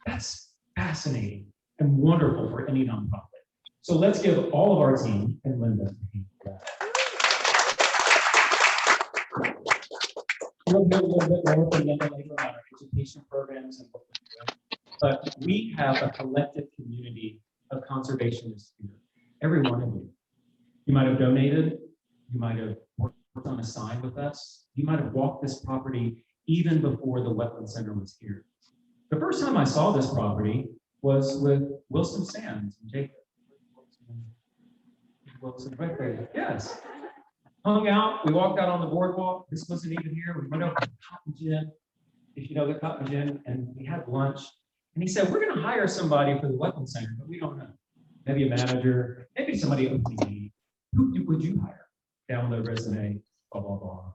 That's fascinating and wonderful for any nonprofit. So let's give all of our team and Linda a hand for that. We'll hear a little bit more from Linda later about our education programs and what we're doing. But we have a collective community of conservationists here. Every one of you. You might have donated, you might have worked on a sign with us, you might have walked this property even before the Wetland Center was here. The first time I saw this property was with Wilson Sands and Jacob. Wilson, right there. Yes. Hung out, we walked out on the boardwalk. This wasn't even here. We went over to Cotton Gin, if you know the Cotton Gin, and we had lunch. And he said, we're going to hire somebody for the Wetland Center, but we don't know. Maybe a manager, maybe somebody opening. Who would you hire? Down the resume, blah, blah, blah.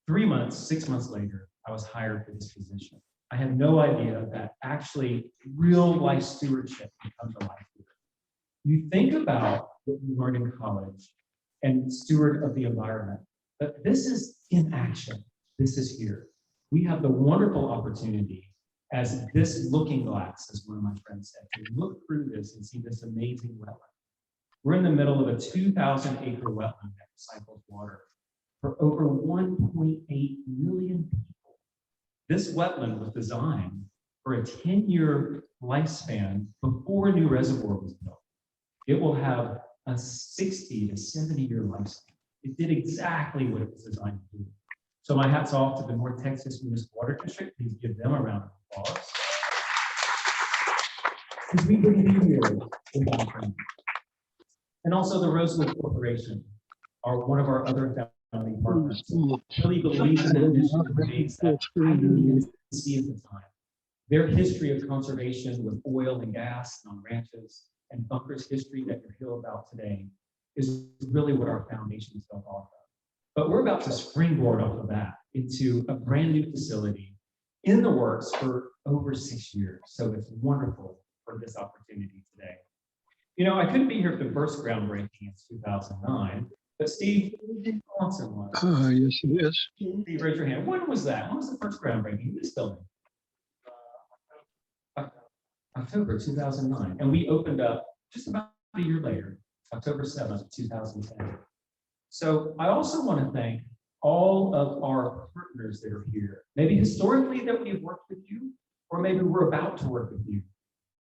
3 months, 6 months later, I was hired for this position. I had no idea that actually real life stewardship can come to life here. You think about what you learn in college and steward of the environment, but this is in action. This is here. We have the wonderful opportunity as this looking glass, as one of my friends said, to look through this and see this amazing wetland. We're in the middle of a 2,000-acre wetland that recycles water for over 1.8 million people. This wetland was designed for a 10-year lifespan before a new reservoir was built. It will have a 60 to 70-year lifespan. It did exactly what it was designed to do. So my hat's off to the North Texas Municipal Water District. Please give them a round of applause. Because we bring you here in Wetland. And also the Rosewood Corporation are one of our other founding partners. Really believe in the mission of ways that I didn't even see at the time. Their history of conservation with oil and gas and on ranches, and Bunker's history that you'll hear about today is really what our foundation is built off of. But we're about to springboard off of that into a brand new facility in the works for over 6 years. So it's wonderful for this opportunity today. You know, I couldn't be here for the first groundbreaking in 2009, but Steve Johnson was. Yes, it is. Steve, raise your hand. When was that? When was the first groundbreaking in this building? October 2009. And we opened up just about a year later, October 7th, 2010. So I also want to thank all of our partners that are here. Maybe historically that we've worked with you, or maybe we're about to work with you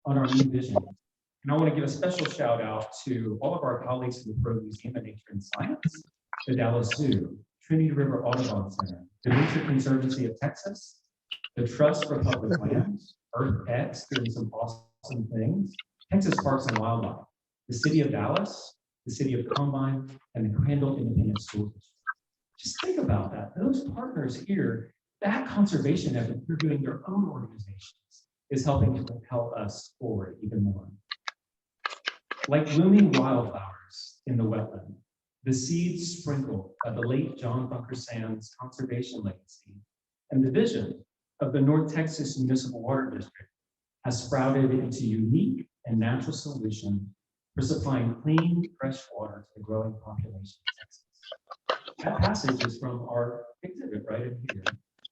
on our new vision. And I want to give a special shout out to all of our colleagues from the Pro Museum of Nature and Science, the Dallas Zoo, Trinity River Audubon Center, the Nature Conservancy of Texas, the Trust for Public Lands, EarthX doing some awesome things, Texas Parks and Wildlife, the City of Dallas, the City of Combine, and the Crandall Independent School District. Just think about that. Those partners here, that conservation effort, they're doing their own organizations, is helping to propel us forward even more. Like blooming wildflowers in the wetland, the seeds sprinkled by the late John Bunker Sands conservation legacy and the vision of the North Texas Municipal Water District has sprouted into unique and natural solution for supplying clean, fresh water to the growing population of Texas. That passage is from our exhibit right in here.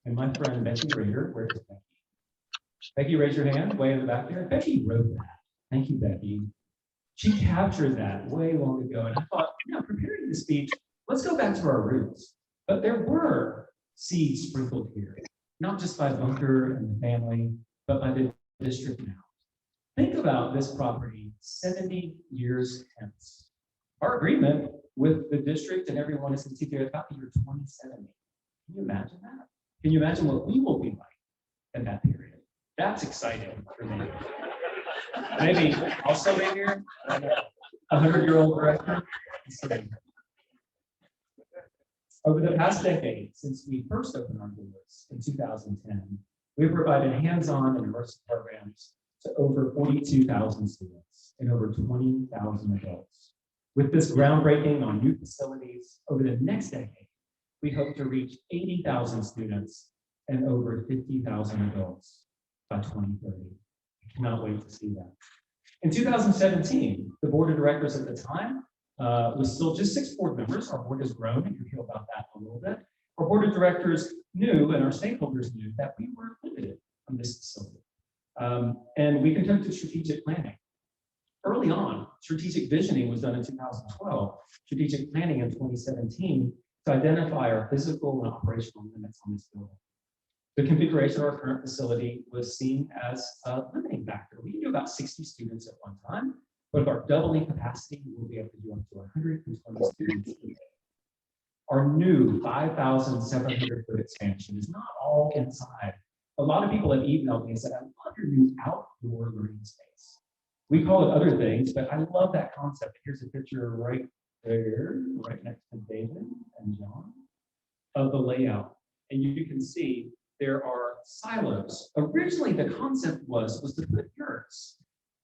And my friend Becky Rader, where is Becky? Becky, raise your hand, way in the back there. Becky wrote that. Thank you, Becky. She captured that way long ago. And I thought, you know, preparing this speech, let's go back to our roots. But there were seeds sprinkled here, not just by Bunker and the family, but by the district now. Think about this property 70 years hence. Our agreement with the district and everyone is to take care of about the year 2070. Can you imagine that? Can you imagine what we will be like in that period? That's exciting for me. Maybe I'll still be here, a 100-year-old director. Over the past decade, since we first opened our doors in 2010, we've provided hands-on and immersive programs to over 42,000 students and over 20,000 adults. With this groundbreaking on new facilities over the next decade, we hope to reach 80,000 students and over 50,000 adults by 2030. I cannot wait to see that. In 2017, the board of directors at the time was still just 6 board members. Our board has grown, and you'll hear about that in a little bit. Our board of directors knew, and our stakeholders knew, that we were limited on this facility. And we conducted strategic planning. Early on, strategic visioning was done in 2012, strategic planning in 2017 to identify our physical and operational limits on this building. The configuration of our current facility was seen as a limiting factor. We can do about 60 students at one time, but with our doubling capacity, we'll be able to do up to 120 students a day. Our new 5,700 foot expansion is not all inside. A lot of people have emailed me and said, I love your new outdoor learning space. We call it other things, but I love that concept. Here's a picture right there, right next to David and John, of the layout. And you can see there are silos. Originally, the concept was to put yurts.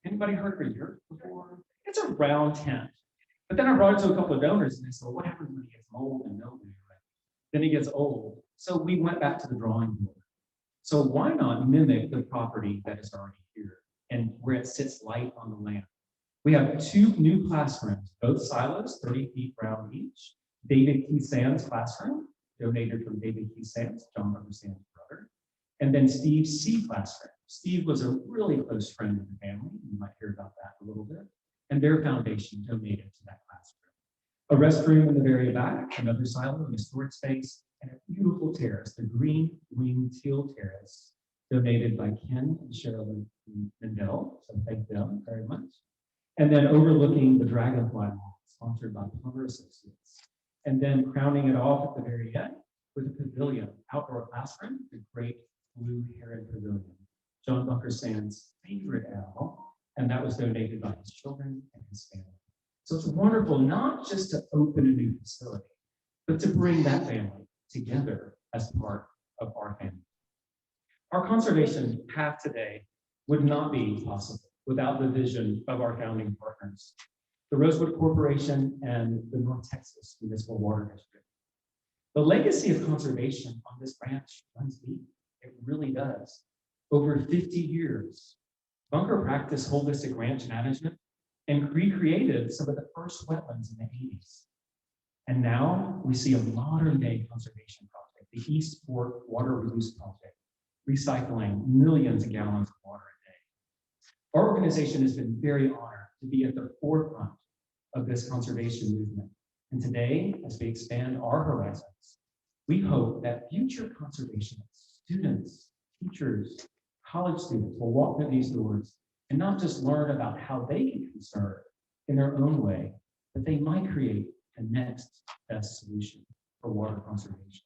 Anybody heard of a yurt before? It's a round tent. But then I brought it to a couple of donors and they said, well, what happens when it gets old and mildew? Then it gets old. So we went back to the drawing board. So why not mimic the property that is already here and where it sits light on the land? We have 2 new classrooms, both silos, 30 feet round each. David Key Sands classroom, donated from David Key Sands, John Bunker Sands' brother. And then Steve C classroom. Steve was a really close friend of the family. You might hear about that a little bit. And their foundation donated to that classroom. A restroom in the very back, another silo in the storage space, and a beautiful terrace, the green wing teal terrace, donated by Ken and Sherilyn Mendel. So thank them very much. And then overlooking the Dragonfly Mall, sponsored by Plumber Associates. And then crowning it off at the very end with a pavilion, outdoor classroom, the great Blue Heron Pavilion, John Bunker Sands' favorite owl, and that was donated by his children and his family. So it's wonderful not just to open a new facility, but to bring that family together as part of our family. Our conservation path today would not be possible without the vision of our founding partners, the Rosewood Corporation and the North Texas Municipal Water District. The legacy of conservation on this ranch runs deep. It really does. Over 50 years, Bunker practiced holistic ranch management and recreated some of the first wetlands in the 80s. And now we see a modern day conservation project, the East Fork Water Reuse Project, recycling millions of gallons of water a day. Our organization has been very honored to be at the forefront of this conservation movement. And today, as we expand our horizons, we hope that future conservationists, students, teachers, college students will walk through these doors and not just learn about how they can conserve in their own way, but they might create the next best solution for water conservation.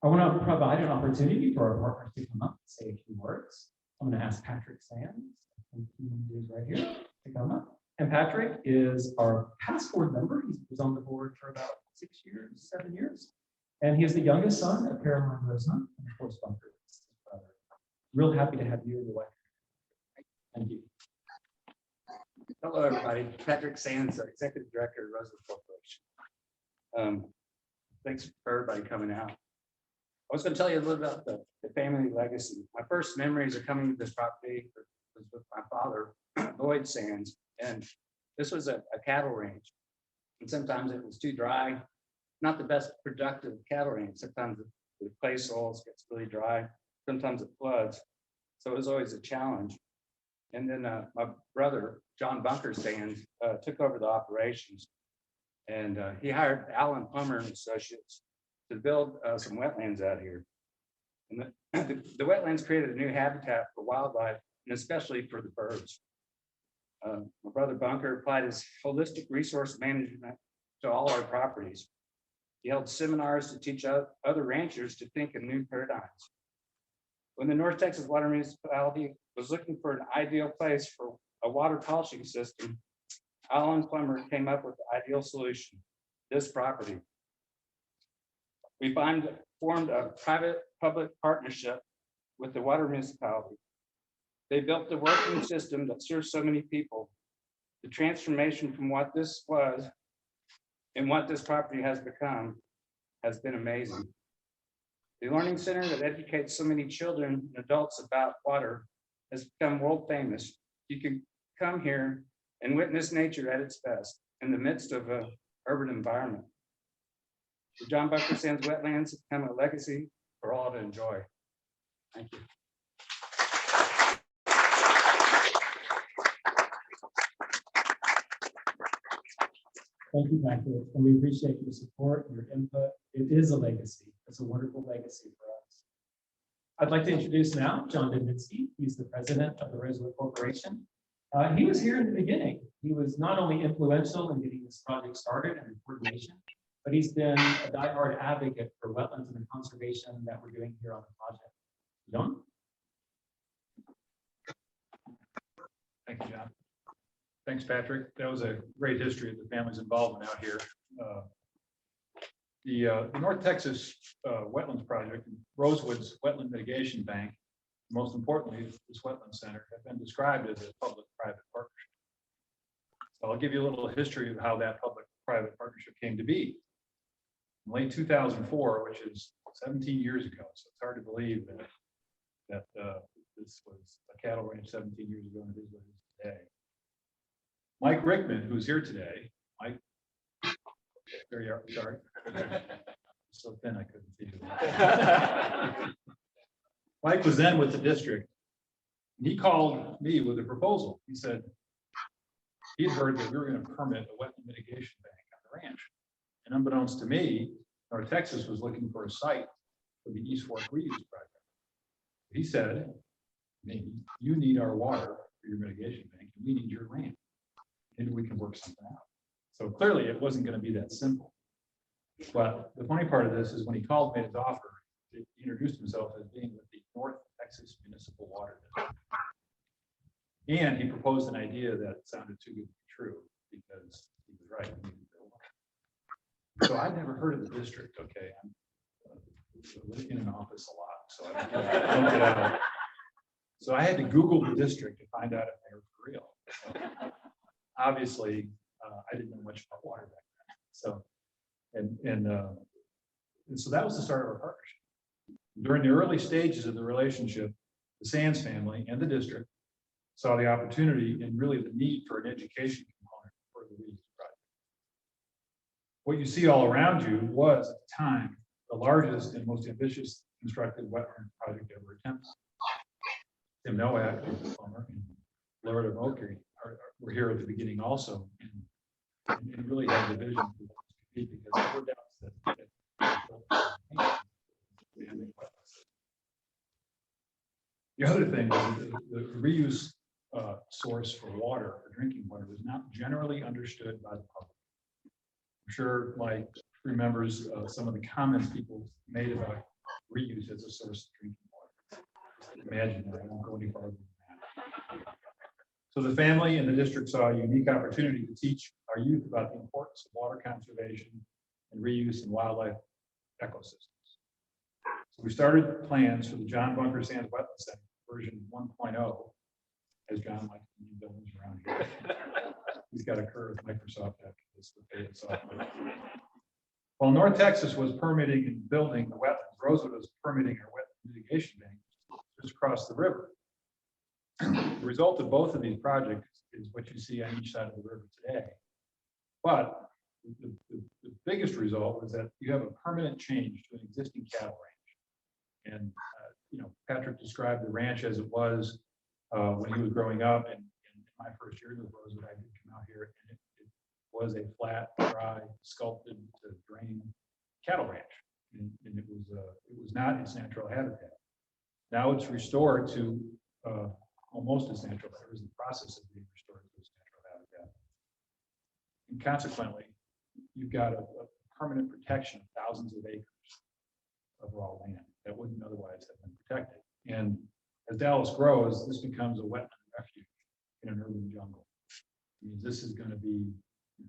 I want to provide an opportunity for our partners to come up and say a few words. I'm going to ask Patrick Sands, he is right here, to come up. And Patrick is our past board member. He was on the board for about 6 years, 7 years. And he is the youngest son of Caroline Rosemont, and of course, Bunker is his brother. Real happy to have you in the way. Thank you. Hello, everybody. Patrick Sands, Executive Director of Rosewood Corporation. Thanks for everybody coming out. I was going to tell you a little about the family legacy. My first memories of coming to this property was with my father, Lloyd Sands, and this was a cattle range. And sometimes it was too dry, not the best productive cattle range. Sometimes the clay soils gets really dry. Sometimes it floods. So it was always a challenge. And then my brother, John Bunker Sands, took over the operations. And he hired Allen Plummer and Associates to build some wetlands out here. And the wetlands created a new habitat for wildlife, and especially for the birds. My brother Bunker applied his holistic resource management to all our properties. He held seminars to teach other ranchers to think in new paradigms. When the North Texas Water Municipality was looking for an ideal place for a water polishing system, Allen Plummer came up with the ideal solution, this property. We formed a private-public partnership with the water municipality. They built the working system that serves so many people. The transformation from what this was and what this property has become has been amazing. The learning center that educates so many children and adults about water has become world famous. You can come here and witness nature at its best in the midst of an urban environment. The John Bunker Sands wetlands have become a legacy for all to enjoy. Thank you. Thank you, Patrick, and we appreciate your support, your input. It is a legacy. It's a wonderful legacy for us. I'd like to introduce now John Didminsky. He's the president of the Rosewood Corporation. He was here in the beginning. He was not only influential in getting this project started and the coordination, but he's been a diehard advocate for wetlands and the conservation that we're doing here on the project. John? Thank you, John. Thanks, Patrick. That was a great history of the family's involvement out here. The North Texas Wetlands Project, Rosewood's Wetland Mitigation Bank, most importantly, this Wetland Center, have been described as a public-private partnership. So I'll give you a little history of how that public-private partnership came to be. In late 2004, which is 17 years ago, so it's hard to believe that this was a cattle ranch 17 years ago, and it is what it is today. Mike Rickman, who's here today, Mike, there you are, sorry. So thin I couldn't see you. Mike was then with the district. And he called me with a proposal. He said he'd heard that we were going to permit a wetland mitigation bank on the ranch. And unbeknownst to me, North Texas was looking for a site for the East Fork reuse project. He said, you need our water for your mitigation bank, and we need your land. Maybe we can work something out. So clearly it wasn't going to be that simple. But the funny part of this is when he called, made his offer, he introduced himself as being with the North Texas Municipal Water District. And he proposed an idea that sounded too good to be true because he was right. So I'd never heard of the district. Okay, I'm in an office a lot, so I don't get out. So I had to Google the district to find out if they were for real. Obviously, I didn't know much about water back then. So, and so that was the start of our partnership. During the early stages of the relationship, the Sands family and the district saw the opportunity and really the need for an education component for the reuse project. What you see all around you was at the time the largest and most ambitious constructed wetland project ever attempted. Tim Nowak, and Laura Moker were here at the beginning also, and really had the vision for what this could be, because there were doubts that the other thing was the reuse source for water, for drinking water, was not generally understood by the public. I'm sure Mike remembers some of the comments people made about reuse as a source of drinking water. Imagine that. I won't go any farther than that. So the family and the district saw a unique opportunity to teach our youth about the importance of water conservation and reuse in wildlife ecosystems. So we started plans for the John Bunker Sands Wetland Center version 1.0, as John likes to use buildings around here. He's got a curve with Microsoft after this with data software. While North Texas was permitting and building the wetlands, Rosewood was permitting our wetland mitigation bank just across the river. The result of both of these projects is what you see on each side of the river today. But the biggest result was that you have a permanent change to an existing cattle ranch. And Patrick described the ranch as it was when he was growing up, and in my first year with Rosewood, I did come out here, and it was a flat, dry, sculpted to drain cattle ranch, and it was not its natural habitat. Now it's restored to almost its natural habitat. It was in the process of being restored to its natural habitat, and consequently, you've got a permanent protection of thousands of acres of raw land that wouldn't otherwise have been protected. And as Dallas grows, this becomes a wetland refuge in an urban jungle. I mean, this is going to be,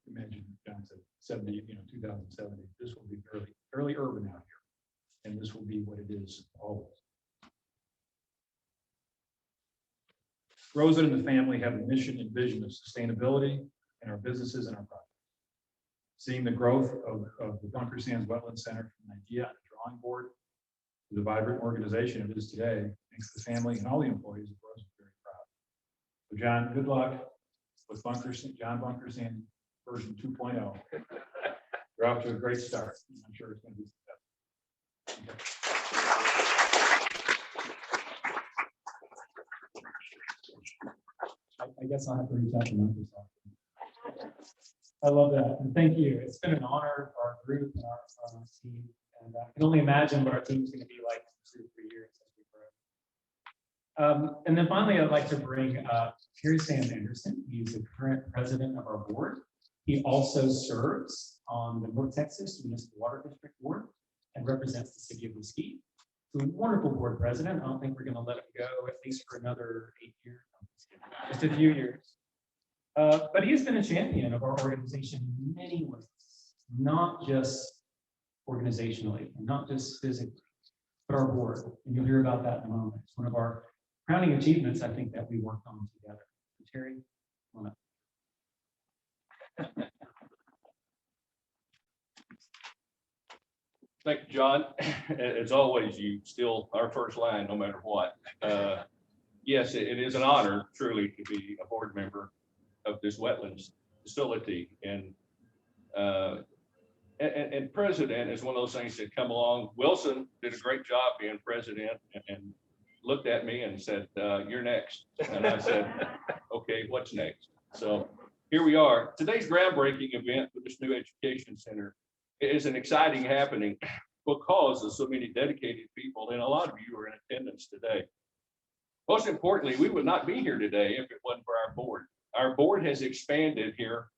imagine John said 2070, this will be fairly urban out here. And this will be what it is always. Rosewood and the family have a mission and vision of sustainability in our businesses and our projects. Seeing the growth of the Bunker Sands Wetland Center from an idea on a drawing board to the vibrant organization it is today makes the family and all the employees of Rosewood very proud. So John, good luck with John Bunker Sands version 2.0. You're off to a great start. I'm sure it's going to be successful. I guess I'll have to reach out to Microsoft. I love that, and thank you. It's been an honor for our group and our team, and I can only imagine what our team's going to be like in 2 or 3 years as we grow. And then finally, I'd like to bring Terry Sam Anderson. He's the current president of our board. He also serves on the North Texas Municipal Water District Board and represents the city of Mesquite. He's a wonderful board president. I don't think we're going to let him go at least for another 8 years, just a few years. But he has been a champion of our organization in many ways, not just organizationally and not just physically, but our board. And you'll hear about that in a moment. It's one of our crowning achievements, I think, that we worked on together. Terry, come on up. Thank you, John. As always, you still our first line, no matter what. Yes, it is an honor truly to be a board member of this wetlands facility, and president is one of those things that come along. Wilson did a great job being president and looked at me and said, "You're next." And I said, "Okay, what's next?" So here we are. Today's groundbreaking event for this new education center is an exciting happening because of so many dedicated people, and a lot of you are in attendance today. Most importantly, we would not be here today if it wasn't for our board. Our board has expanded here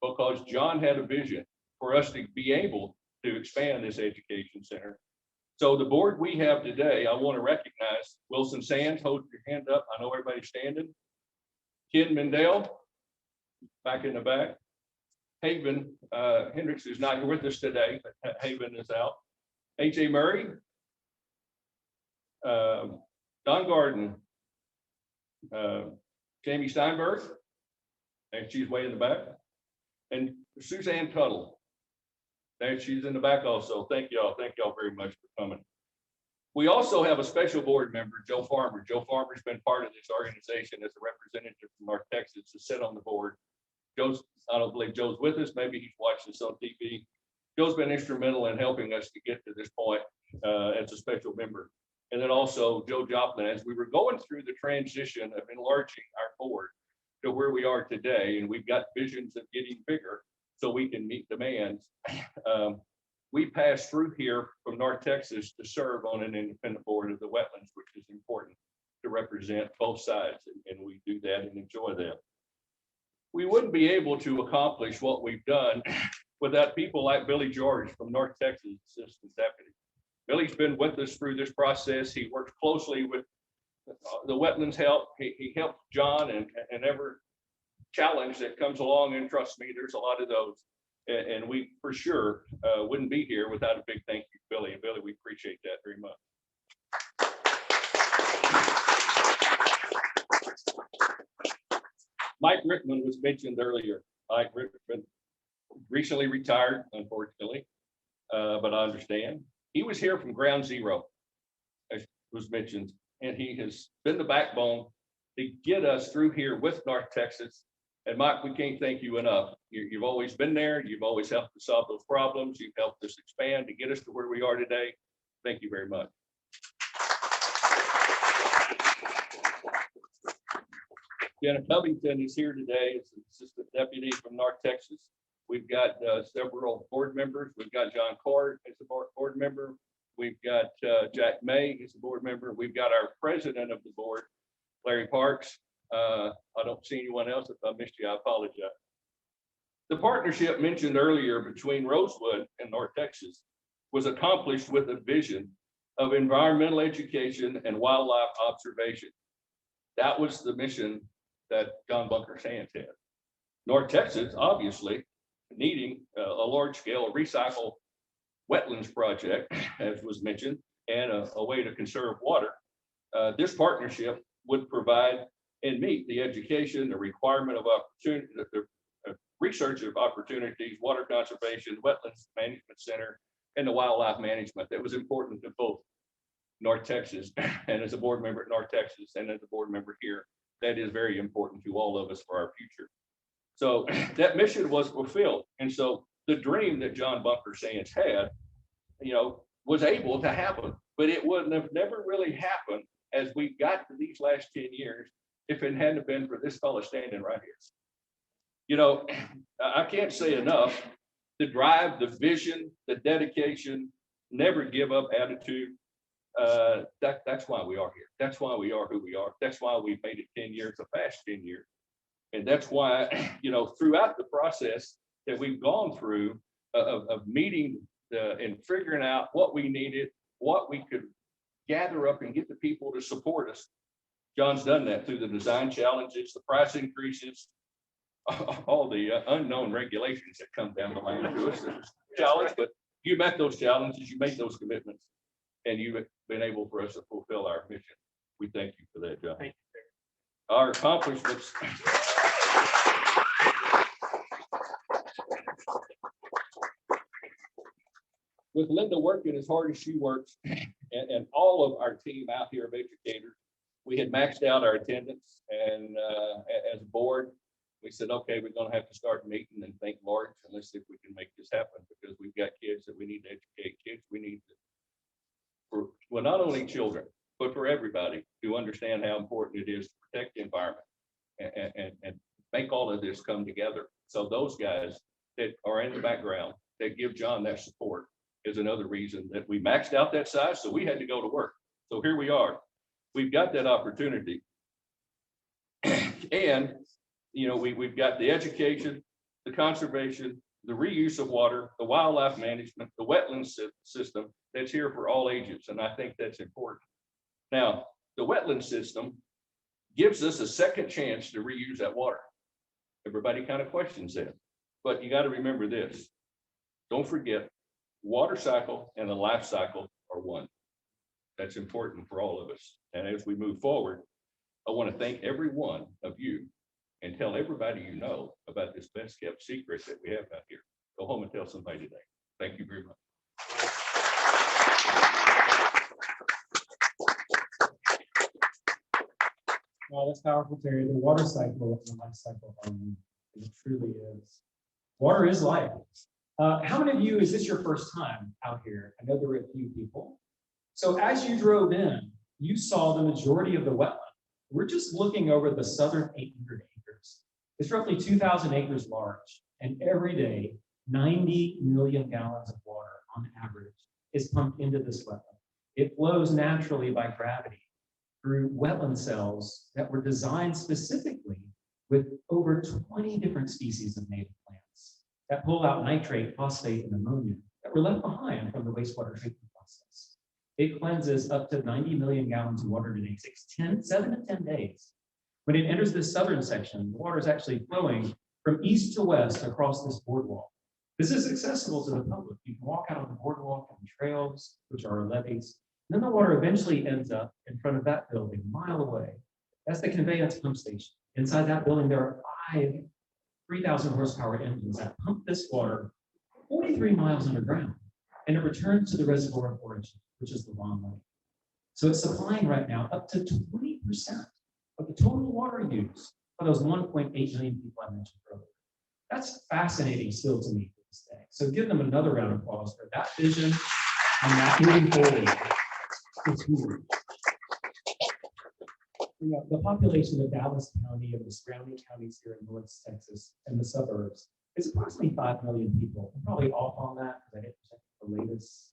because John had a vision for us to be able to expand this education center. So the board we have today, I want to recognize Wilson Sands. Hold your hand up. I know everybody's standing. Ken Mendel, back in the back. Haven Hendricks is not here with us today, but Haven is out. AJ Murray, Don Garden, Jamie Steinberg, and she's way in the back, and Suzanne Tuttle, and she's in the back also. Thank y'all very much for coming. We also have a special board member, Joe Farmer. Joe Farmer's been part of this organization as a representative from North Texas to sit on the board. I don't believe Joe's with us. Maybe he's watching this on TV. Joe's been instrumental in helping us to get to this point as a special member. And then also Joe Joplin, as we were going through the transition of enlarging our board to where we are today, and we've got visions of getting bigger so we can meet demands. We passed through here from North Texas to serve on an independent board of the wetlands, which is important to represent both sides, and we do that and enjoy that. We wouldn't be able to accomplish what we've done without people like Billy George from North Texas Assistant Deputy. Billy's been with us through this process. He works closely with the wetlands help. He helped John and every challenge that comes along, and trust me, there's a lot of those. And we for sure wouldn't be here without a big thank you, Billy. And Billy, we appreciate that very much. Mike Rickman was mentioned earlier. Mike Rickman recently retired, unfortunately, but I understand. He was here from ground zero, as was mentioned, and he has been the backbone to get us through here with North Texas. And Mike, we can't thank you enough. You've always been there. You've always helped us solve those problems. You've helped us expand to get us to where we are today. Thank you very much. Jenna Covington is here today as an assistant deputy from North Texas. We've got several board members. We've got John Cord as a board member. We've got Jack May as a board member. We've got our president of the board, Larry Parks. I don't see anyone else. If I missed you, I apologize. The partnership mentioned earlier between Rosewood and North Texas was accomplished with a vision of environmental education and wildlife observation. That was the mission that John Bunker Sands had. North Texas, obviously, needing a large-scale recycle wetlands project, as was mentioned, and a way to conserve water. This partnership would provide and meet the education, the requirement of opportunity, the research of opportunities, water conservation, wetlands management center, and the wildlife management. That was important to both North Texas and as a board member at North Texas and as a board member here. That is very important to all of us for our future. So that mission was fulfilled. And so the dream that John Bunker Sands had, was able to happen, but it wouldn't have never really happened as we got to these last 10 years if it hadn't been for this fellow standing right here. You know, I can't say enough, the drive, the vision, the dedication, never give up attitude. That's why we are here. That's why we are who we are. That's why we've made it 10 years, a fast 10 years. And that's why, you know, throughout the process that we've gone through of meeting and figuring out what we needed, what we could gather up and get the people to support us. John's done that through the design challenges, the price increases, all the unknown regulations that come down the line to us. It's a challenge, but you met those challenges, you made those commitments, and you've been able for us to fulfill our mission. We thank you for that, John. Thank you. Our accomplishments. With Linda working as hard as she works and all of our team out here of educators, we had maxed out our attendance, and as a board, we said, okay, we're going to have to start meeting and think large, and let's see if we can make this happen, because we've got kids that we need to educate, kids we need to, for, well, not only children, but for everybody to understand how important it is to protect the environment and make all of this come together. So those guys that are in the background that give John that support is another reason that we maxed out that size. So we had to go to work. So here we are. We've got that opportunity. And, you know, we've got the education, the conservation, the reuse of water, the wildlife management, the wetland system that's here for all ages. And I think that's important. Now, the wetland system gives us a second chance to reuse that water. Everybody kind of questions that, but you got to remember this. Don't forget, water cycle and the life cycle are one. That's important for all of us. And as we move forward, I want to thank every one of you and tell everybody you know about this best kept secret that we have out here. Go home and tell somebody today. Thank you very much. Well, that's powerful, Terry. The water cycle and the life cycle are one. It truly is. Water is life. How many of you, is this your first time out here? I know there were a few people. So as you drove in, you saw the majority of the wetland. We're just looking over the southern 800 acres. It's roughly 2,000 acres large. And every day, 90 million gallons of water on average is pumped into this wetland. It flows naturally by gravity through wetland cells that were designed specifically with over 20 different species of native plants that pull out nitrate, phosphate, and ammonia that were left behind from the wastewater treatment process. It cleanses up to 90 million gallons of water today. It takes 7 to 10 days. When it enters this southern section, the water is actually flowing from east to west across this boardwalk. This is accessible to the public. You can walk out on the boardwalk and trails, which are levees. And then the water eventually ends up in front of that building, a mile away. That's the conveyance pump station. Inside that building, there are 5 3,000 horsepower engines that pump this water 43 miles underground, and it returns to the reservoir of origin, which is the Long Lake. So it's supplying right now up to 20% of the total water use for those 1.8 million people I mentioned earlier. That's fascinating still to me to this day. So give them another round of applause for that vision and that moving forward. It's huge. You know, the population of Dallas County and the surrounding counties here in North Texas and the suburbs is approximately 5 million people. I'm probably off on that because I didn't check the latest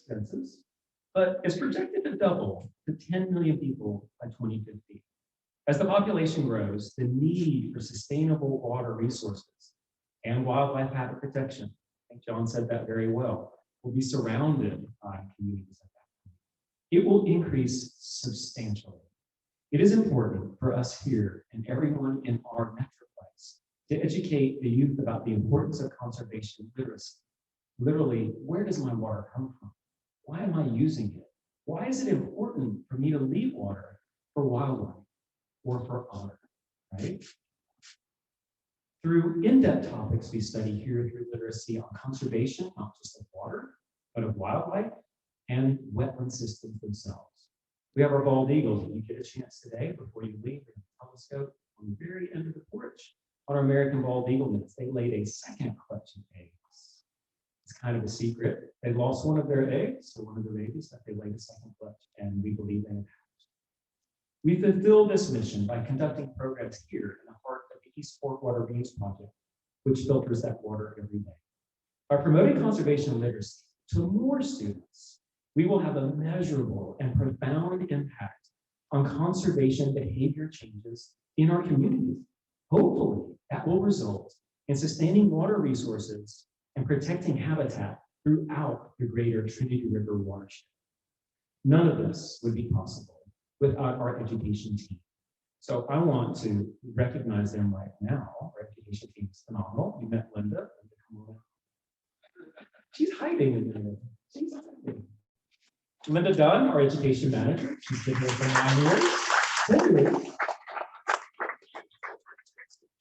census, but it's projected to double to 10 million people by 2050. As the population grows, the need for sustainable water resources and wildlife habitat protection, I think John said that very well, will be surrounded by communities like that. It will increase substantially. It is important for us here and everyone in our metroplex to educate the youth about the importance of conservation literacy. Literally, where does my water come from? Why am I using it? Why is it important for me to leave water for wildlife or for otter, right? Through in-depth topics we study here through literacy on conservation, not just of water, but of wildlife and wetland systems themselves. We have our bald eagles. If you get a chance today, before you leave, in a telescope on the very end of the porch on our American bald eagle nest, they laid a second clutch of eggs. It's kind of a secret. They lost one of their eggs, so one of the babies, that they laid a second clutch, and we believe they have hatched. We fulfill this mission by conducting programs here in the heart of the East Fork Water Reuse Project, which filters that water every day. By promoting conservation literacy to more students, we will have a measurable and profound impact on conservation behavior changes in our communities. Hopefully, that will result in sustaining water resources and protecting habitat throughout the greater Trinity River watershed. None of this would be possible without our education team. So I want to recognize them right now. Our education team is phenomenal. You met Linda. Linda, come on. She's hiding in there. She's hiding. Linda Dunn, our education manager. She's been here for 9 years. 10 years.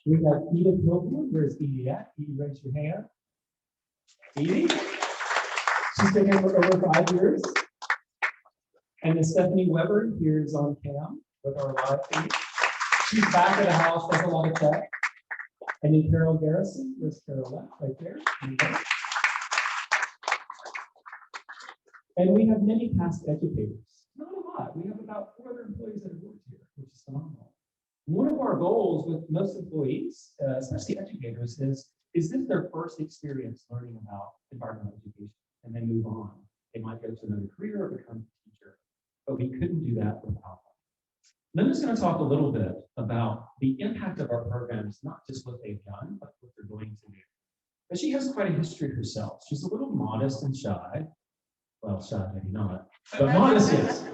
We have Edith Milkwood. Where's Edie at? Edie, raise your hand. Edie. She's been here for over 5 years. And then Stephanie Weber here is on cam with our live feed. She's back at the house, does a lot of tech. And then Carol Garrison, where's Carol at? Right there. And we have many past educators. Not a lot. We have about 400 employees that have worked here, which is phenomenal. One of our goals with most employees, especially educators, is this their first experience learning about environmental education, and they move on. They might go to another career or become a teacher, but we couldn't do that without them. Linda's going to talk a little bit about the impact of our programs, not just what they've done, but what they're going to do. But she has quite a history herself. She's a little modest and shy. Well, shy maybe not, but modest yes.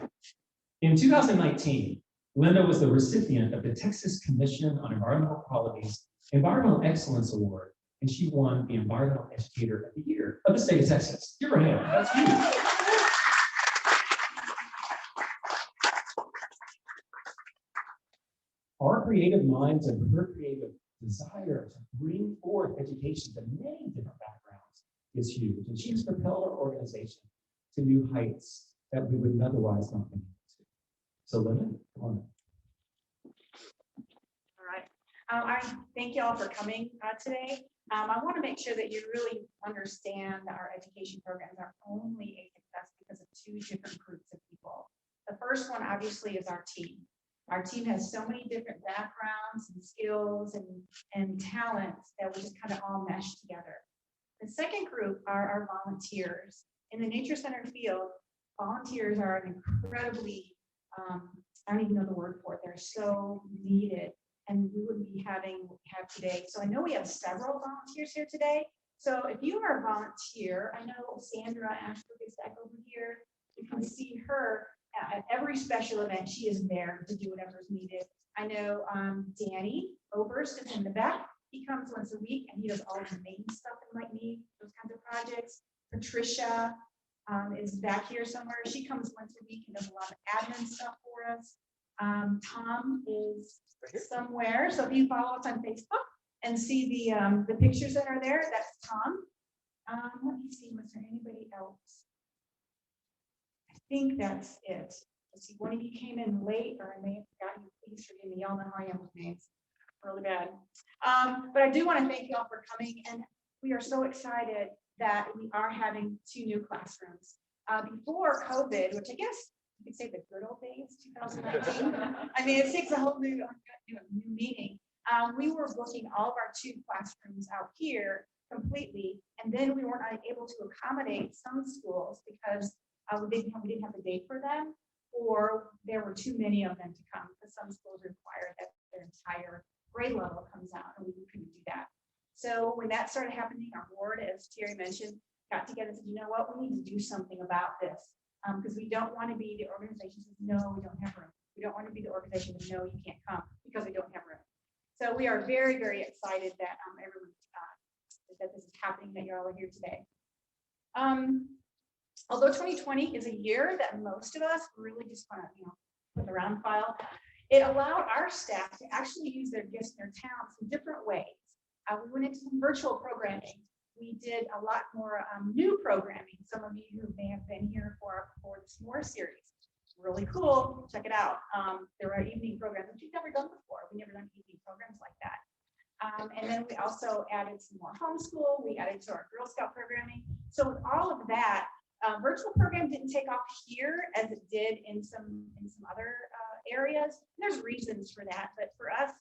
In 2019, Linda was the recipient of the Texas Commission on Environmental Quality's Environmental Excellence Award, and she won the Environmental Educator of the Year of the state of Texas. Give her a hand. That's huge. Our creative minds and her creative desire to bring forth education to many different backgrounds is huge, and she's propelled our organization to new heights that we would otherwise not be able to. So Linda, come on. All right. I thank you all for coming today. I want to make sure that you really understand that our education programs are only a success because of two different groups of people. The first one, obviously, is our team. Our team has so many different backgrounds and skills and talents that we just kind of all mesh together. The second group are our volunteers. In the nature center field, volunteers are an incredibly, I don't even know the word for it, they're so needed, and we wouldn't be having what we have today. So I know we have several volunteers here today. So if you are a volunteer, I know Sandra Ashbrook is back over here. You can see her at every special event. She is there to do whatever is needed. I know Danny Oberst is in the back. He comes once a week and he does all the main stuff that might need, those kinds of projects. Patricia is back here somewhere. She comes once a week and does a lot of admin stuff for us. Tom is somewhere. So if you follow us on Facebook and see the pictures that are there, that's Tom. Let me see, was there anybody else? I think that's it. Let's see, one of you came in late, or I may have forgotten you. Please forgive me. Y'all know how I am with names. Really bad. But I do want to thank you all for coming, and we are so excited that we are having 2 new classrooms. Before COVID, which I guess you could say the good old days, 2019. I mean, it takes a whole new meaning. We were booking all of our 2 classrooms out here completely, and then we weren't able to accommodate some schools because we didn't have the date for them, or there were too many of them to come, because some schools require that their entire grade level comes out, and we couldn't do that. So when that started happening, our board, as Terry mentioned, got together and said, you know what, we need to do something about this, because we don't want to be the organization that says, no, we don't have room. We don't want to be the organization that, no, you can't come because we don't have room. So we are very, very excited that everyone that this is happening, that you're all here today. Although 2020 is a year that most of us really just want to, put the round file, it allowed our staff to actually use their gifts and their talents in different ways. We went into some virtual programming. We did a lot more new programming. Some of you who may have been here for the SMORE series. Really cool. Check it out. There are evening programs that we've never done before. We've never done evening programs like that. And then we also added some more homeschool. We added to our Girl Scout programming. So with all of that, virtual program didn't take off here as it did in some other areas. There's reasons for that, but for us,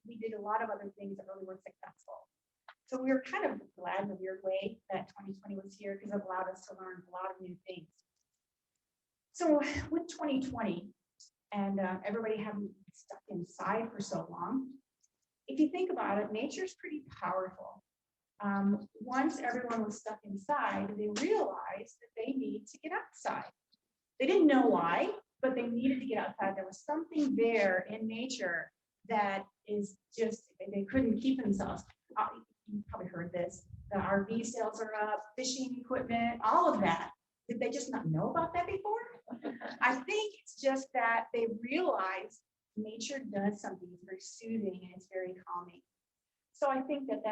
we did a lot of other things that really were successful. So we were kind of glad in a weird way that 2020 was here because it allowed us to learn a lot of new things. So with 2020 and everybody having stuck inside for so long, if you think about it, nature's pretty powerful. Once everyone was stuck inside, they realized that they need to get outside. They didn't know why, but they needed to get outside. There was something there in nature that is just, they couldn't keep themselves. You probably heard this, the RV sales are up, fishing equipment, all of that. Did they just not know about that before? I think it's just that they realize nature does something. It's very soothing and it's very calming. So I think that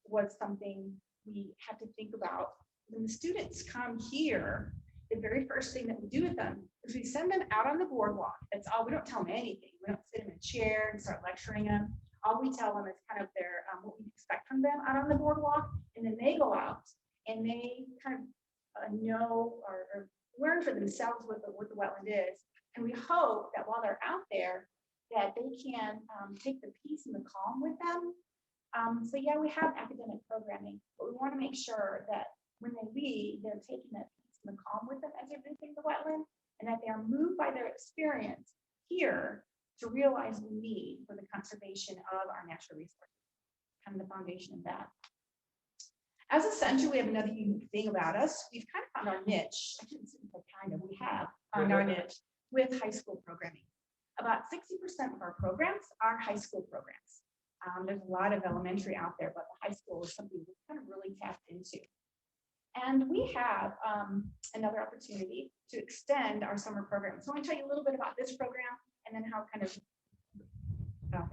was something we had to think about. When the students come here, the very first thing that we do with them is we send them out on the boardwalk. That's all. We don't tell them anything. We don't sit them in a chair and start lecturing them. All we tell them is kind of their what we expect from them out on the boardwalk, and then they go out and they kind of know or learn for themselves what the wetland is. And we hope that while they're out there, that they can take the peace and the calm with them. So yeah, we have academic programming, but we want to make sure that when they leave, they're taking that peace and the calm with them as they're visiting the wetland, and that they are moved by their experience here to realize the need for the conservation of our natural resources, kind of the foundation of that. As a center, we have another unique thing about us. We've kind of found our niche. I shouldn't say kind of, we have found our niche with high school programming. About 60% of our programs are high school programs. There's a lot of elementary out there, but the high school is something we've kind of really tapped into. And we have another opportunity to extend our summer program. So I want to tell you a little bit about this program and then how kind of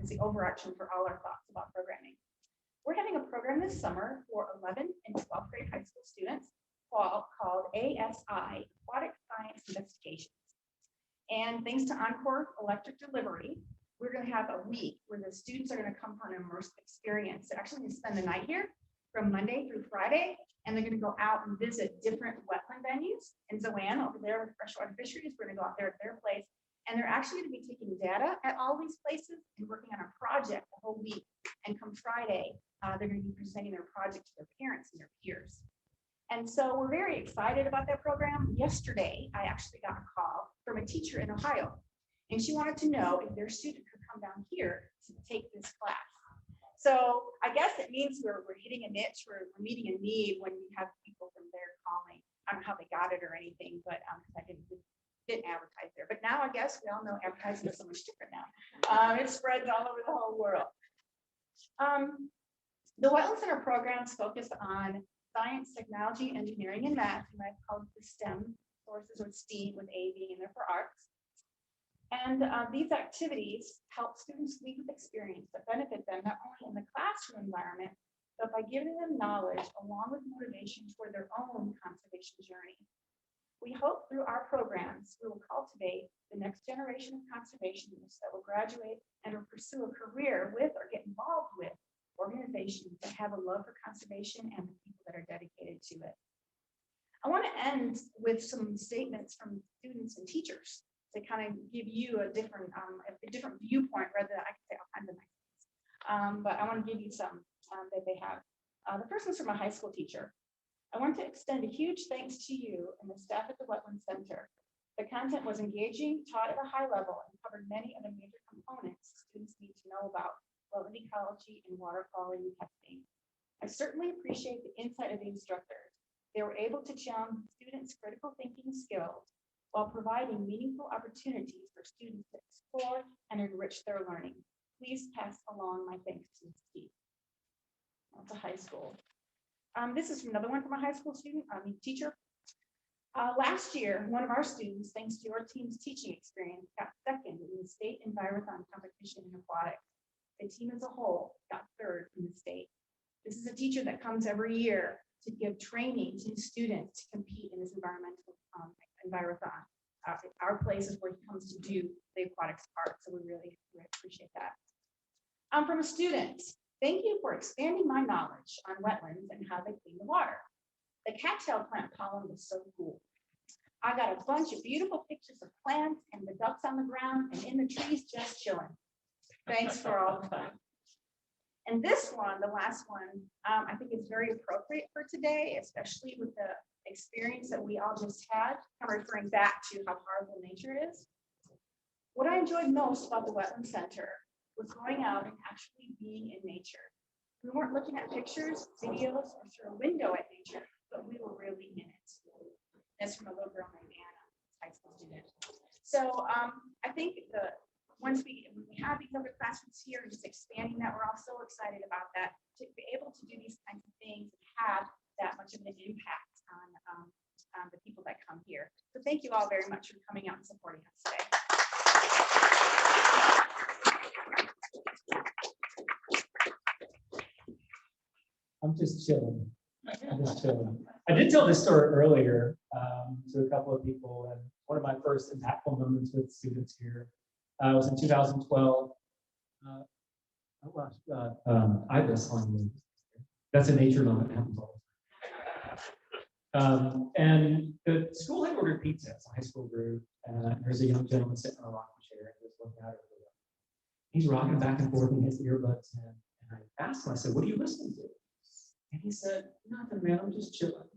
it's the overarching for all our thoughts about programming. We're having a program this summer for 11th and 12th grade high school students called ASI, Aquatic Science Investigations. And thanks to Encore Electric Delivery, we're going to have a week where the students are going to come for an immersive experience. They're actually going to spend the night here from Monday through Friday, and they're going to go out and visit different wetland venues. In Zoan, over there with freshwater fisheries, we're going to go out there at their place. And they're actually going to be taking data at all these places and working on a project the whole week. And come Friday, they're going to be presenting their project to their parents and their peers. And so we're very excited about that program. Yesterday, I actually got a call from a teacher in Ohio, and she wanted to know if their student could come down here to take this class. So I guess it means we're hitting a niche, we're meeting a need when we have people from there calling. I don't know how they got it or anything, but I didn't advertise there. But now I guess we all know advertising is so much different now. It spreads all over the whole world. The Wetland Center programs focus on science, technology, engineering, and math. You might call it the STEM courses, or STEAM with A being in there for arts. And these activities help students leave with experience that benefit them not only in the classroom environment, but by giving them knowledge along with motivation toward their own conservation journey. We hope through our programs, we will cultivate the next generation of conservationists that will graduate and will pursue a career with or get involved with organizations that have a love for conservation and the people that are dedicated to it. I want to end with some statements from students and teachers to kind of give you a different viewpoint, rather than I can say all kinds of nice things. But I want to give you some that they have. The first one's from a high school teacher. I want to extend a huge thanks to you and the staff at the Wetland Center. The content was engaging, taught at a high level, and covered many of the major components students need to know about wetland ecology and water quality testing. I certainly appreciate the insight of the instructors. They were able to challenge students' critical thinking skills while providing meaningful opportunities for students to explore and enrich their learning. Please pass along my thanks to Steve. That's a high school. This is another one from a high school student, teacher. Last year, one of our students, thanks to your team's teaching experience, got second in the state envirothon competition in aquatics. The team as a whole got third in the state. This is a teacher that comes every year to give training to students to compete in this environmental envirothon. Our place is where he comes to do the aquatics part, so we really appreciate that. From a student, thank you for expanding my knowledge on wetlands and how they clean the water. The cattail plant pollen was so cool. I got a bunch of beautiful pictures of plants and the ducks on the ground and in the trees just chilling. Thanks for all the fun. And this one, the last one, I think is very appropriate for today, especially with the experience that we all just had, kind of referring back to how powerful nature is. What I enjoyed most about the Wetland Center was going out and actually being in nature. We weren't looking at pictures, videos, or through a window at nature, but we were really in it. That's from a little girl named Anna, high school student. So I think once we have these other classrooms here, just expanding that, we're all so excited about that, to be able to do these kinds of things and have that much of an impact on the people that come here. So thank you all very much for coming out and supporting us today. I'm just chilling. I'm just chilling. I did tell this story earlier to a couple of people, and one of my first impactful moments with students here was in 2012. Ibis on me. That's a nature moment. That happens all the time. And the school had ordered pizza. It's a high school group, and there's a young gentleman sitting on a rocking chair and just looking at it. He's rocking back and forth in his earbuds, and I asked him, I said, "What are you listening to?" And he said, "Nothing, man, I'm just chilling."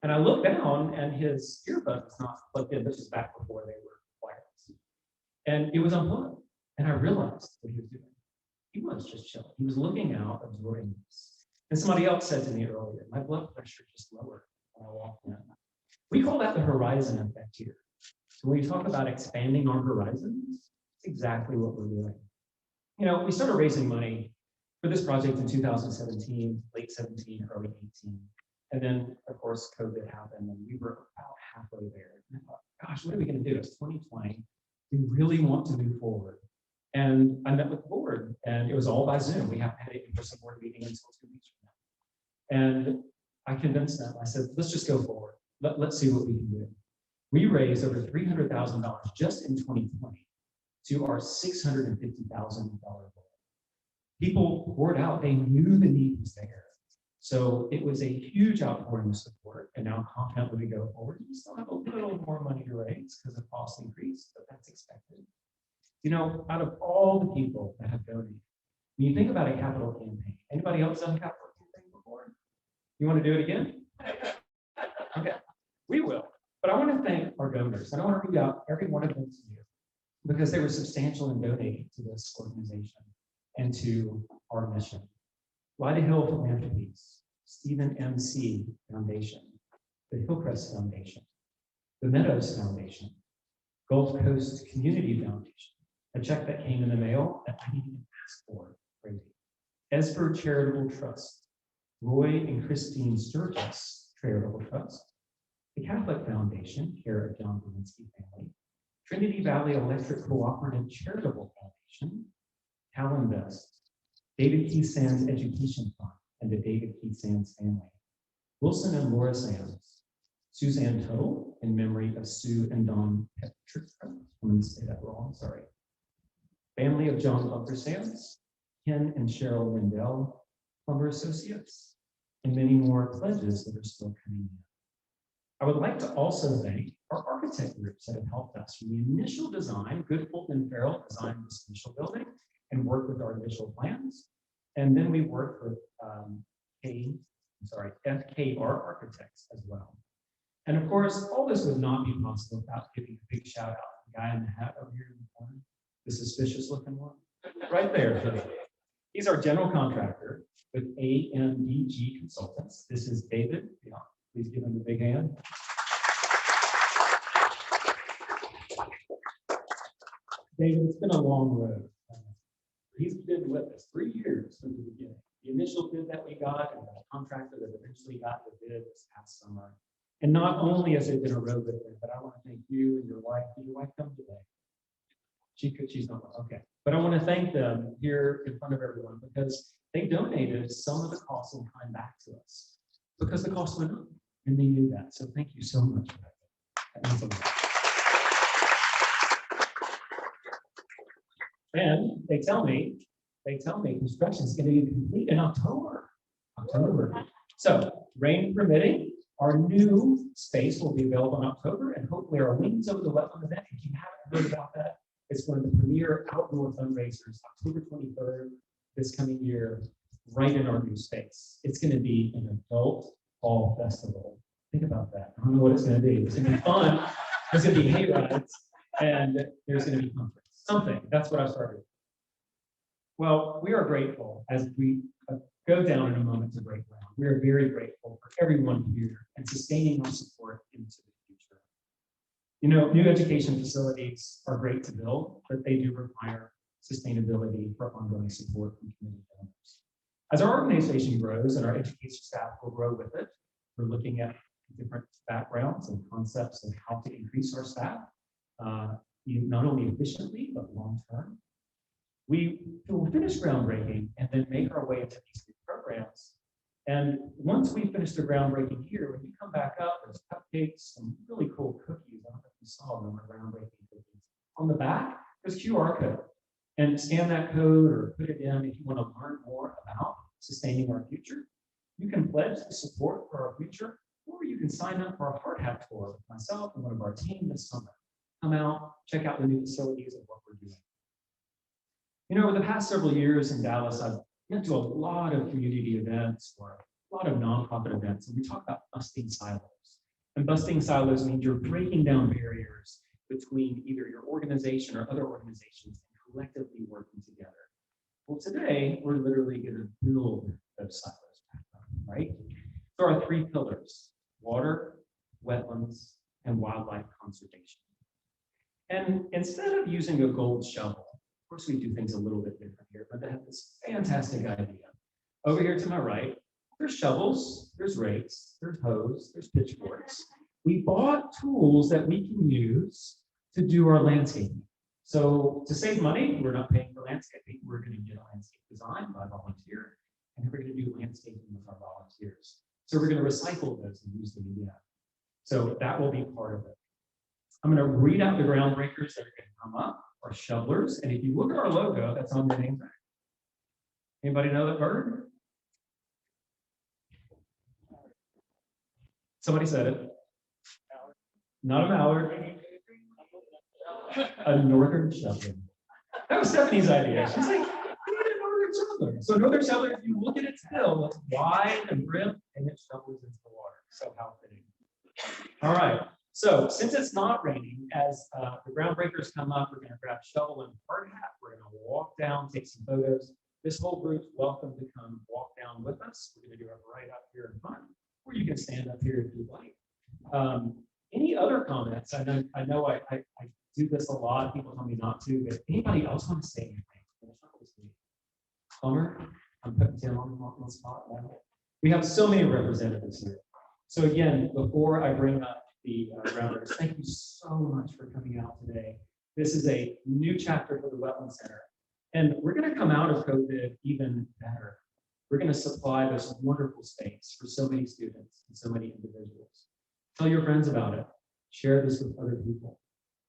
And I looked down, and his earbud was not plugged in. This is back before they were wireless. And it was unplugged. And I realized what he was doing. He was just chilling. He was looking out, absorbing this. And somebody else said to me earlier, my blood pressure just lowered when I walked in. We call that the horizon effect here. So when we talk about expanding our horizons, it's exactly what we're doing. You know, we started raising money for this project in 2017, late 17, early 18. And then, of course, COVID happened, and we were about halfway there. And I thought, gosh, what are we going to do? It's 2020. We really want to move forward. And I met with the board, and it was all by Zoom. We haven't had an in-person board meeting until 2 weeks from now. And I convinced them. I said, let's just go forward. Let's see what we can do. We raised over $300,000 just in 2020 to our $650,000 goal. People poured out. They knew the need was there. So it was a huge outpouring of support. And now confidently we go forward. We still have a little more money to raise because the cost increased, but that's expected. You know, out of all the people that have donated, when you think about a capital campaign, anybody else done a capital campaign before? You want to do it again? Okay, we will. But I want to thank our donors. And I want to read out every one of them to you because they were substantial in donating to this organization and to our mission. Lyda Hill Philanthropies, Stephen M.C. Foundation, the Hillcrest Foundation, the Meadows Foundation, Gulf Coast Community Foundation, a check that came in the mail that I didn't even ask for, crazy. Esper Charitable Trust, Roy and Christine Sturgis Charitable Trust, the Catholic Foundation, care of John Didminsky family, Trinity Valley Electric Cooperative Charitable Foundation, Calinvest, David Keith Sands Education Fund, and the David Keith Sands family, Wilson and Laura Sands, Suzanne Tuttle, in memory of Sue and Don Petrick. I'm going to say that wrong, sorry. Family of John Bunker Sands, Ken and Cheryl Lindell, Plumber Associates, and many more pledges that are still coming in. I would like to also thank our architect groups that have helped us from the initial design. Goodfold and Farrell designed this initial building and worked with our initial plans. And then we worked with FKR Architects as well. And of course, all this would not be possible without giving a big shout out to the guy in the hat over here in the corner, the suspicious looking one, right there. He's our general contractor with AMDG Consultants. This is David. Yeah, please give him a big hand. David, it's been a long road. He's been with us 3 years from the beginning. The initial bid that we got and the contractor that eventually got the bid this past summer. And not only has it been a road with him, but I want to thank you and your wife. Did your wife come today? She's not, okay. But I want to thank them here in front of everyone because they donated some of the costs in kind back to us because the cost went up and they knew that. So thank you so much for that. That means a lot. And they tell me construction is going to be complete in October. So rain permitting, our new space will be available in October, and hopefully our Wings Over the Wetland event, if you haven't heard about that, It's one of the premier outdoor fundraisers, October 23rd, this coming year, right in our new space. It's going to be an adult fall festival. Think about that. I don't know what it's going to be. It's going to be fun. There's going to be hay rides, and there's going to be something. That's what I started. Well, we are grateful as we go down in a moment to break ground. We are very grateful for everyone here and sustaining our support into the future. You know, new education facilities are great to build, but they do require sustainability for ongoing support from community donors. As our organization grows and our education staff will grow with it, we're looking at different backgrounds and concepts of how to increase our staff, not only efficiently, but long-term. We will finish groundbreaking and then make our way into these new programs. And once we finish the groundbreaking here, when you come back up, there's cupcakes, some really cool cookies. I don't know if you saw them, our groundbreaking cookies. On the back, there's QR code. And scan that code or put it in if you want to learn more about sustaining our future. You can pledge the support for our future, or you can sign up for a hard hat tour with myself and one of our team this summer. Come out, check out the new facilities and what we're doing. You know, over the past several years in Dallas, I've been to a lot of community events or a lot of nonprofit events, and we talk about busting silos. And busting silos means you're breaking down barriers between either your organization or other organizations and collectively working together. Well, today, we're literally going to build those silos back up, right? There are three pillars: water, wetlands, and wildlife conservation. And instead of using a gold shovel, of course, we do things a little bit different here, but they have this fantastic idea. Over here to my right, there's shovels, there's rakes, there's hose, there's pitchforks. We bought tools that we can use to do our landscaping. So to save money, we're not paying for landscaping. We're going to get a landscape design by volunteer, and we're going to do landscaping with our volunteers. So we're going to recycle those and use them again. So that will be part of it. I'm going to read out the groundbreakers that are going to come up, our shovelers. And if you look at our logo, that's on the name tag. Anybody know that bird? Somebody said it. Not a mallard. A northern shoveler. That was Stephanie's idea. She's like, we need a northern shoveler. So northern shoveler, if you look at its bill, it's wide and brim, and it shovels into the water. So how fitting. All right. So since it's not raining, as the groundbreakers come up, we're going to grab a shovel and a hard hat. We're going to walk down, take some photos. This whole group's welcome to come walk down with us. We're going to do it right up here in front, or you can stand up here if you'd like. Any other comments? I know I do this a lot. People tell me not to, but anybody else want to say anything? Plumber, I'm putting Tim on the spot now. We have so many representatives here. So again, before I bring up the grounders, thank you so much for coming out today. This is a new chapter for the Wetland Center. And we're going to come out of COVID even better. We're going to supply this wonderful space for so many students and so many individuals. Tell your friends about it. Share this with other people.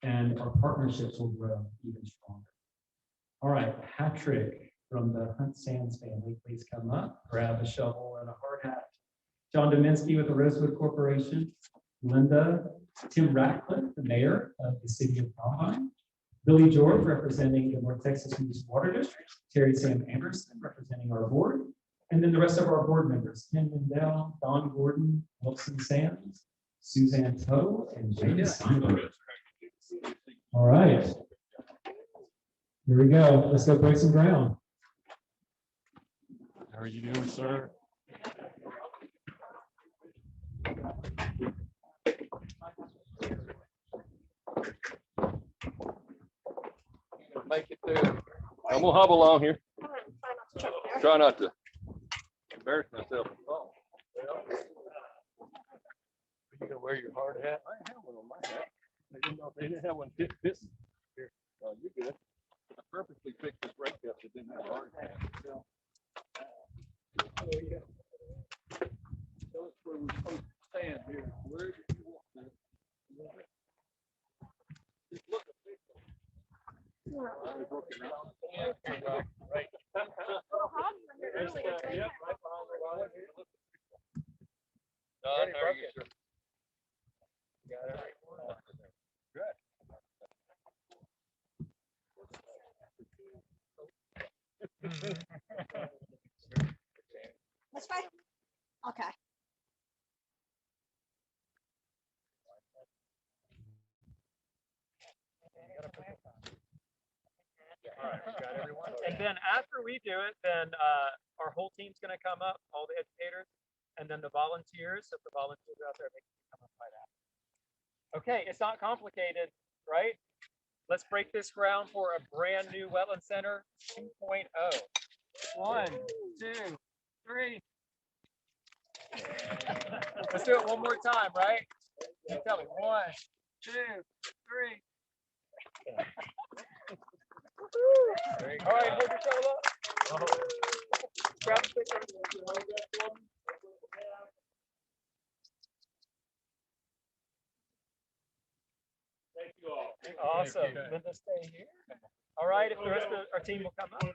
And our partnerships will grow even stronger. All right, Patrick from the Hunt Sands family, please come up, grab a shovel and a hard hat. John Didminsky with the Rosewood Corporation. Linda, Tim Ratcliffe, the mayor of the city of Valheim. Billy George representing the North Texas Municipal Water District. Terry Sam Anderson representing our board. And then the rest of our board members, Ken Lindell, Don Gordon, Wilson Sands, Suzanne Toe, and James Steinberg. All right. Here we go. Let's go break some ground. How are you doing, sir? Make it through. I'm gonna hobble along here. Try not to embarrass myself. Oh, you gonna wear your hard hat? I have one on my hat. They didn't have one fit this here. Oh, you're good. I purposely picked this break up that didn't have a hard hat. Oh, yeah. Tell us where we're supposed to stand here. Where do you want to? Just look at this. Right. Don, how are you, sir? Good. This way? Okay. And then after we do it, then our whole team's gonna come up, all the educators, and then the volunteers, if the volunteers are out there, they can come up by that. Okay, it's not complicated, right? Let's break this ground for a brand new Wetland Center 2.0. 1, 2, 3. Let's do it one more time, right? You tell me, 1, 2, 3. All right, hold your shoulder up. Grab the stick. Thank you all. Awesome. Linda, stay here. All right, if the rest of our team will come up. You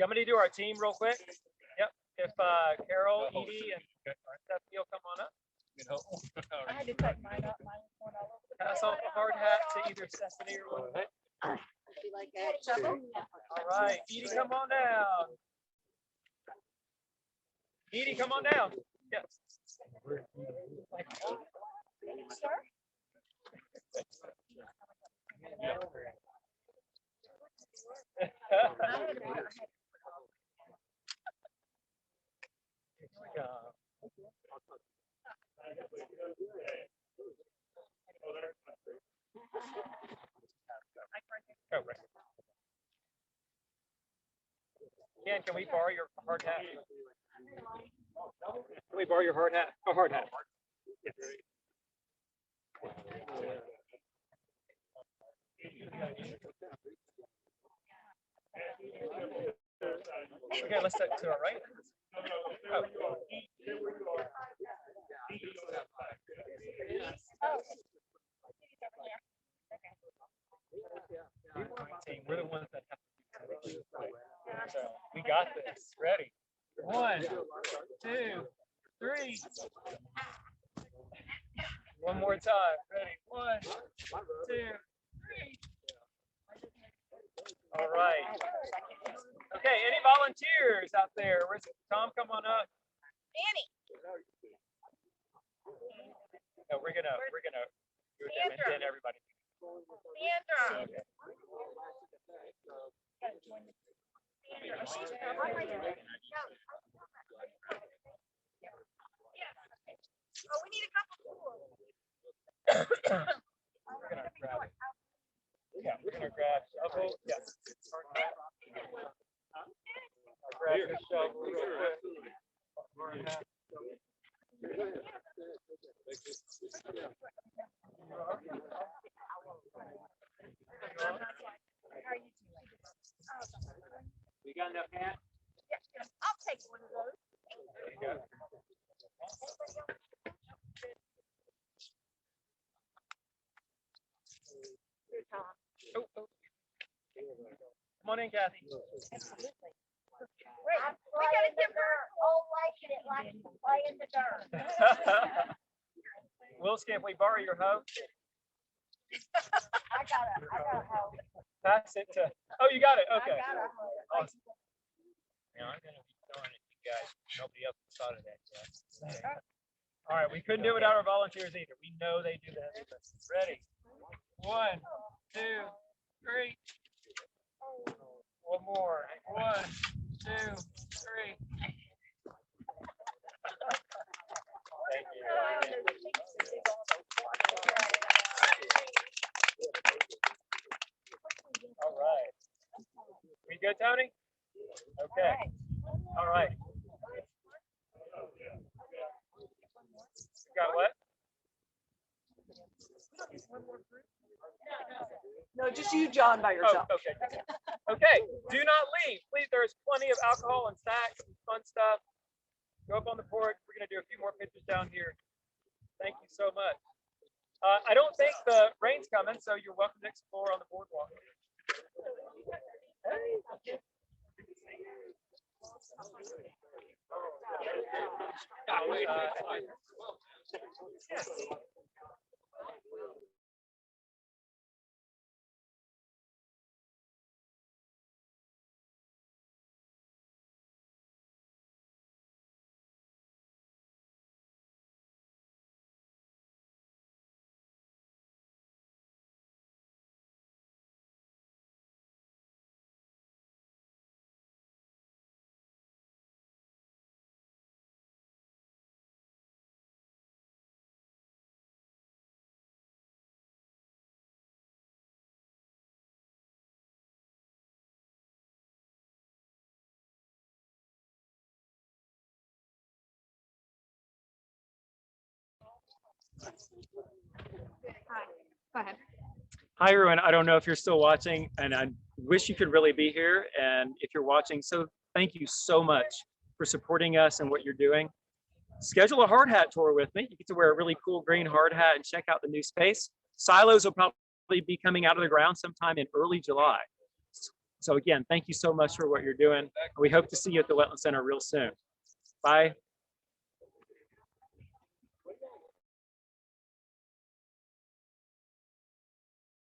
want me to do our team real quick? Yep. If Carol, Edie, and Stephanie will come on up. I had to cut mine up. Mine was going all over the Pass off the hard hat to either Stephanie or Linda. You like that shovel? All right, Edie, come on down. Edie, come on down. Yes. Sir? Oh, right. Ken, can we borrow your hard hat? Can we borrow your hard hat? A hard hat. Yes. Okay, let's step to our right. Oh. We're the ones that have to do it. So we got this. Ready? 1, 2, 3. One more time. Ready? 1, 2, 3. All right. Okay, any volunteers out there? Where's Tom? Come on up. Annie. No, we're gonna do them and then everybody. Sandra. Okay. Oh, we need a couple more. We're gonna grab it. Yeah, we're gonna grab shovel. Yes. I'll grab the shovel real quick. We got enough hat? I'll take one of those. There you go. Oh, oh. Come on in, Kathy. We gotta give her all liking it like to play in the dirt. Wilski, if we borrow your hoe, I got a hoe. pass it to. Oh, you got it. Okay. I got a hoe. Awesome. Now I'm gonna be throwing it, you guys. Nobody else thought of that yet. All right, we couldn't do it without our volunteers either. We know they do that. Ready? 1, 2, 3. One more. 1, 2, 3. Thank you. All right. We good, Tony? Okay. All right. You got what? No, just you, John, by yourself. Oh, okay. Okay, do not leave. Please, there's plenty of alcohol and snacks and fun stuff. Go up on the porch. We're going to do a few more pictures down here. Thank you so much. I don't think the rain's coming, so you're welcome to explore on the boardwalk. Go ahead. Hi, everyone. I don't know if you're still watching, and I wish you could really be here. And if you're watching, so thank you so much for supporting us and what you're doing. Schedule a hard hat tour with me. You get to wear a really cool green hard hat and check out the new space. Silos will probably be coming out of the ground sometime in early July. So again, thank you so much for what you're doing. We hope to see you at the Wetland Center real soon. Bye.